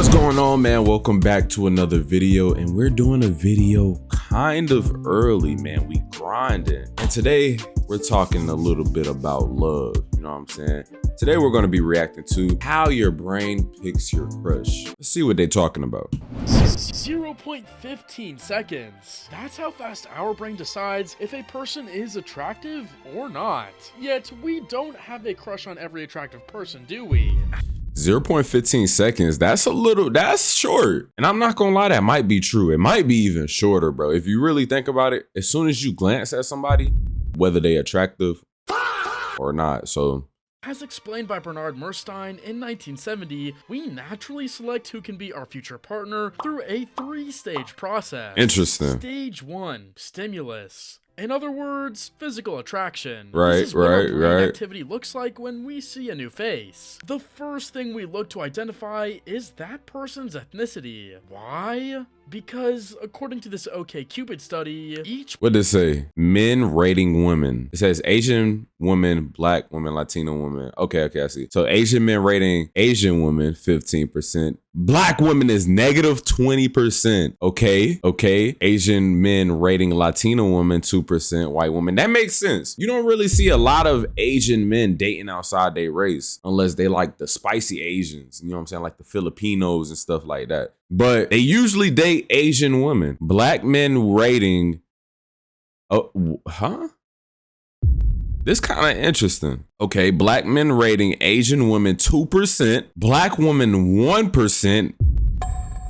What's going on, man? Welcome back to another video, and we're doing a video kind of early, man. We grinding, and today we're talking a little bit about love. You know what I'm saying? Today we're going to be reacting to how your brain picks your crush. Let's see what they're talking about. 0.15 seconds. That's how fast our brain decides if a person is attractive or not. Yet we don't have a crush on every attractive person, do we? 0.15 seconds. That's short. And I'm not gonna lie, that might be true. It might be even shorter, bro. If you really think about it, as soon as you glance at somebody, whether they attractive or not. So, as explained by Bernard Merstein in 1970, we naturally select who can be our future partner through a 3-stage process. Interesting. Stage 1, stimulus. In other words, physical attraction. Right, this is what our brain activity looks like when we see a new face. The first thing we look to identify is that person's ethnicity. Why? Because according to this OkCupid study, what did it say? Men rating women. It says Asian women, black women, Latino women. Okay, I see. So Asian men rating Asian women 15%. Black women is negative 20%. Okay. Asian men rating Latino women 2%. White women. That makes sense. You don't really see a lot of Asian men dating outside their race unless they like the spicy Asians. You know what I'm saying? Like the Filipinos and stuff like that. But they usually date Asian women. Black men rating. This kind of interesting. Okay, black men rating Asian women 2%, black women 1%.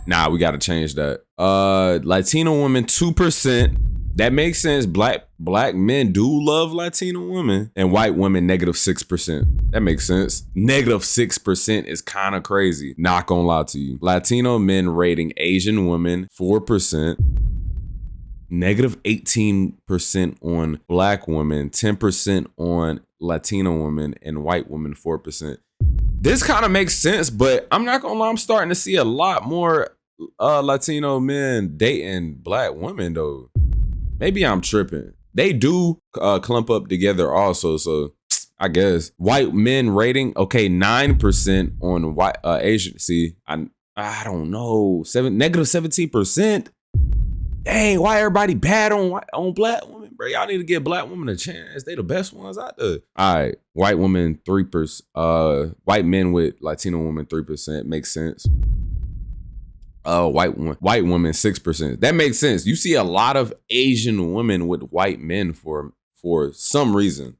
Nah, we gotta change that. Latino women 2%. That makes sense. Black men do love Latino women, and white women negative 6%. That makes sense. Negative 6% is kind of crazy. Not gonna lie to you. Latino men rating Asian women 4%. Negative 18% on black women, 10% on Latino women, and white women 4%. This kind of makes sense, but I'm not gonna lie, I'm starting to see a lot more Latino men dating black women though. Maybe I'm tripping. They do clump up together also, so I guess. White men rating, okay, 9% on white Asian. See, I don't know, negative 17%. Dang, why everybody bad on black women, bro? Y'all need to give black women a chance. They the best ones out there. All right, white women 3%. White men with Latino women 3%, makes sense. White women 6%. That makes sense. You see a lot of Asian women with white men for some reason.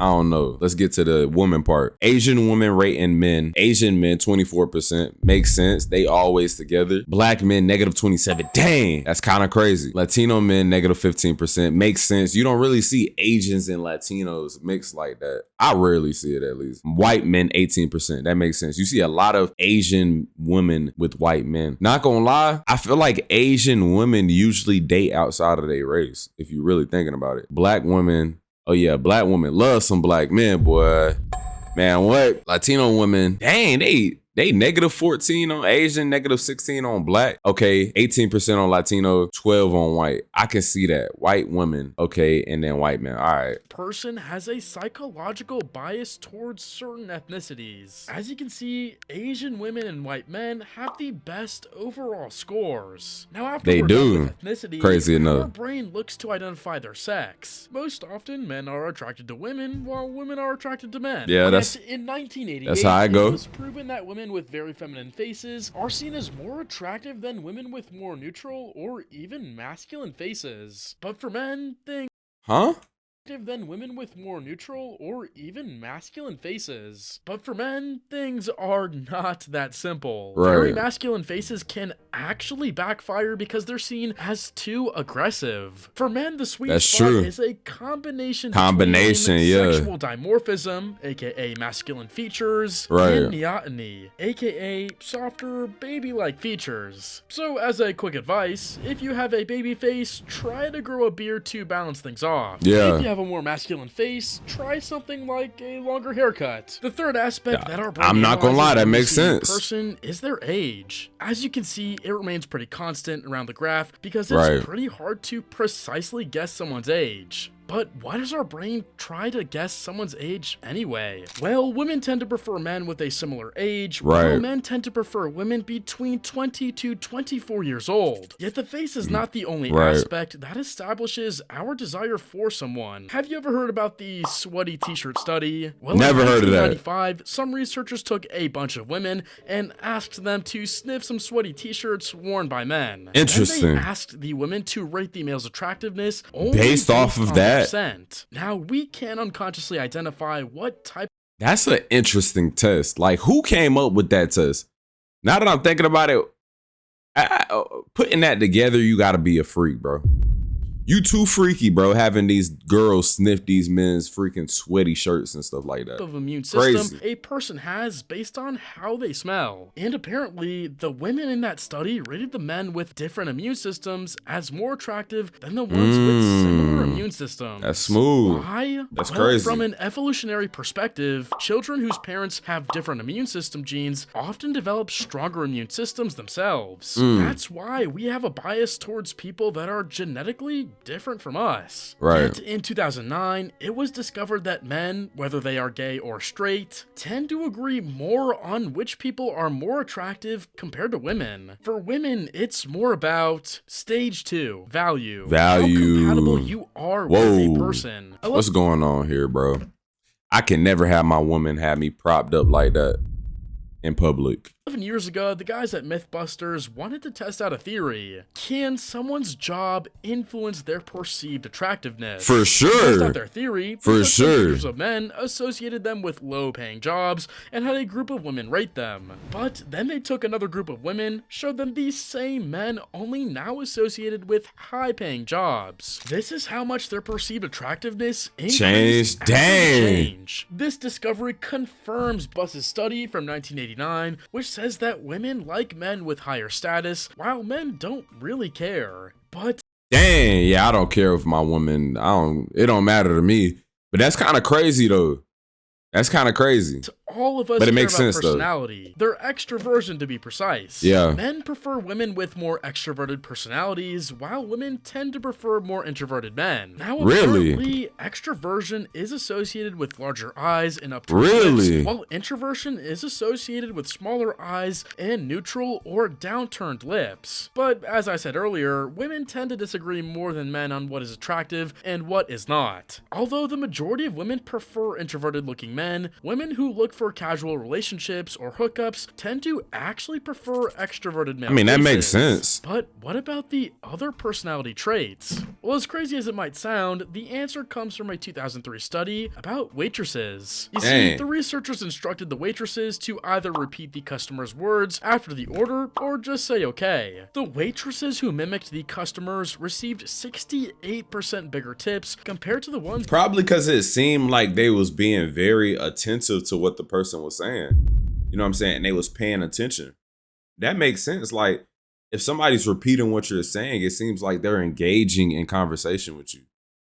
I don't know. Let's get to the woman part. Asian women rating men. Asian men 24%. Makes sense. They always together. Black men negative 27. Dang, that's kind of crazy. Latino men negative 15%. Makes sense. You don't really see Asians and Latinos mixed like that. I rarely see it, at least. White men 18%. That makes sense. You see a lot of Asian women with white men. Not gonna lie, I feel like Asian women usually date outside of their race, if you're really thinking about it. Black women. Oh yeah, black women love some black men, boy. Man, what? Latino women, dang, they negative 14 on Asian, negative 16 on black. Okay, 18% on Latino, 12 on white. I can see that. White women, okay, and then white men. All right. Person has a psychological bias towards certain ethnicities. As you can see, Asian women and white men have the best overall scores. Now, after they we're do. done with ethnicity, crazy enough, our brain looks to identify their sex. Most often, men are attracted to women, while women are attracted to men. Yeah, that's in 1988. That's how I go. It was proven that women with very feminine faces are seen as more attractive than women with more neutral or even masculine faces. But for men, things than women with more neutral or even masculine faces. But for men, things are not that simple. Right. Very masculine faces can actually backfire because they're seen as too aggressive. For men, the sweet spot is a combination between sexual dimorphism, aka masculine features, and neoteny, aka softer, baby-like features. So as a quick advice, if you have a baby face, try to grow a beard to balance things off. Yeah. If you have a more masculine face, try something like a longer haircut. The third aspect that our brain I'm not gonna lie, that makes sense. Person is their age. As you can see, it remains pretty constant around the graph because it's pretty hard to precisely guess someone's age. But why does our brain try to guess someone's age anyway? Well, women tend to prefer men with a similar age, while men tend to prefer women between 20 to 24 years old. Yet the face is not the only aspect that establishes our desire for someone. Have you ever heard about the sweaty t-shirt study? Well, never heard of that. In 1995, some researchers took a bunch of women and asked them to sniff some sweaty t-shirts worn by men. Interesting. Then they asked the women to rate the male's attractiveness only based off of that. Scent. Now, we can unconsciously identify what type. That's an interesting test. Like, who came up with that test? Now that I'm thinking about it, putting that together, you got to be a freak, bro. You too freaky, bro, having these girls sniff these men's freaking sweaty shirts and stuff like that. Of immune system a person has based on how they smell. And apparently, the women in that study rated the men with different immune systems as more attractive than the ones with similar immune systems. That's smooth. Why? That's crazy. From an evolutionary perspective, children whose parents have different immune system genes often develop stronger immune systems themselves. That's why we have a bias towards people that are genetically different from us. Right. Yet in 2009, it was discovered that men, whether they are gay or straight, tend to agree more on which people are more attractive compared to women. For women, it's more about stage 2, value. How compatible you are with a person. What's going on here, bro? I can never have my woman have me propped up like that in public. 11 years ago, the guys at Mythbusters wanted to test out a theory. Can someone's job influence their perceived attractiveness? For sure. To test out their theory, for sure. Groups of men associated them with low-paying jobs and had a group of women rate them. But then they took another group of women, showed them these same men only now associated with high-paying jobs. This is how much their perceived attractiveness changed. Dang. This discovery confirms Buss's study from 1989, which says that women like men with higher status, while men don't really care. But dang, yeah, I don't care if my woman, it don't matter to me. But that's kind of crazy though. That's kind of crazy. All of us but it care makes about sense, personality. Their extroversion, to be precise. Yeah. Men prefer women with more extroverted personalities, while women tend to prefer more introverted men. Now, apparently, extroversion is associated with larger eyes and upturned lips, while introversion is associated with smaller eyes and neutral or downturned lips. But as I said earlier, women tend to disagree more than men on what is attractive and what is not. Although the majority of women prefer introverted-looking men, women who look for casual relationships or hookups tend to actually prefer extroverted male faces. That makes sense. But what about the other personality traits? Well, as crazy as it might sound, the answer comes from a 2003 study about waitresses. You see, the researchers instructed the waitresses to either repeat the customer's words after the order or just say okay. The waitresses who mimicked the customers received 68% bigger tips compared to the ones probably because it seemed like they was being very attentive to what the person was saying. You know what I'm saying? And they was paying attention. That makes sense. Like, if somebody's repeating what you're saying, it seems like they're engaging in conversation with you.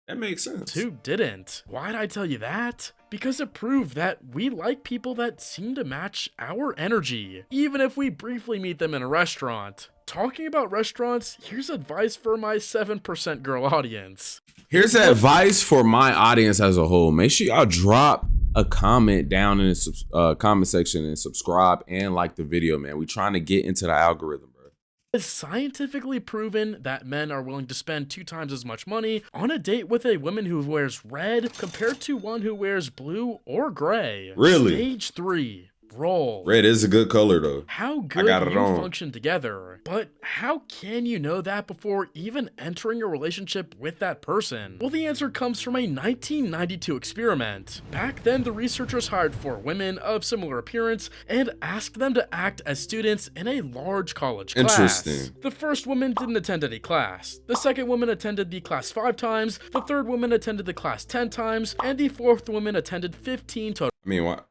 That makes sense. Who didn't? Why'd I tell you that? Because it proved that we like people that seem to match our energy, even if we briefly meet them in a restaurant. Talking about restaurants, here's advice for my 7% girl audience. Here's advice for my audience as a whole. Make sure y'all drop a comment down in the comment section and subscribe and like the video, man. We trying to get into the algorithm, bro. It's scientifically proven that men are willing to spend 2 times as much money on a date with a woman who wears red compared to one who wears blue or gray. Really? Stage 3. Roll. Red is a good color though. How good you function together. But how can you know that before even entering a relationship with that person? Well, the answer comes from a 1992 experiment. Back then, the researchers hired 4 women of similar appearance and asked them to act as students in a large college class. Interesting. The first woman didn't attend any class. The second woman attended the class 5 times. The third woman attended the class 10 times. And the fourth woman attended 15 total. I mean, what?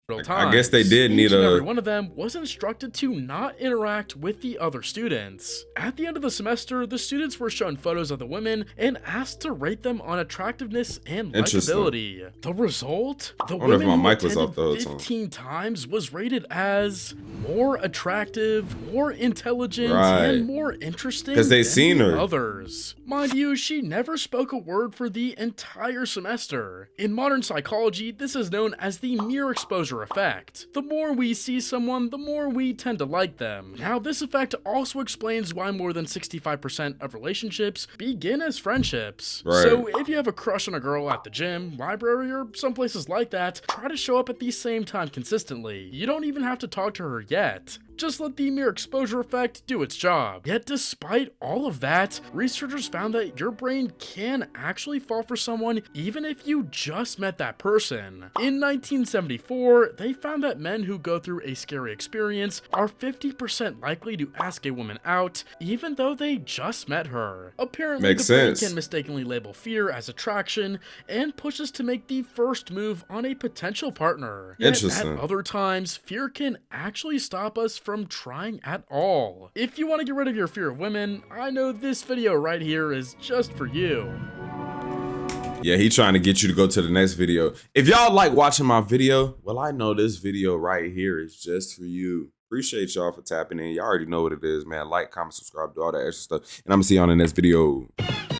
I guess they did need every one of them was instructed to not interact with the other students. At the end of the semester, the students were shown photos of the women and asked to rate them on attractiveness and likability. The result? The woman who attended 15 times was rated as more attractive, more intelligent, and more interesting than the others. Mind you, she never spoke a word for the entire semester. In modern psychology, this is known as the mere exposure effect. The more we see someone, the more we tend to like them. Now, this effect also explains why more than 65% of relationships begin as friendships. So if you have a crush on a girl at the gym, library, or some places like that, try to show up at the same time consistently. You don't even have to talk to her yet. Just let the mere exposure effect do its job. Yet despite all of that, researchers found that your brain can actually fall for someone even if you just met that person. In 1974, they found that men who go through a scary experience are 50% likely to ask a woman out even though they just met her. Apparently, the brain can mistakenly label fear as attraction and push us to make the first move on a potential partner. Yet at other times, fear can actually stop us from trying at all. If you want to get rid of your fear of women, I know this video right here is just for you. Yeah, he trying to get you to go to the next video. If y'all like watching my video, well, I know this video right here is just for you. Appreciate y'all for tapping in. Y'all already know what it is, man. Like, comment, subscribe, do all that extra stuff. And I'm gonna see you on the next video.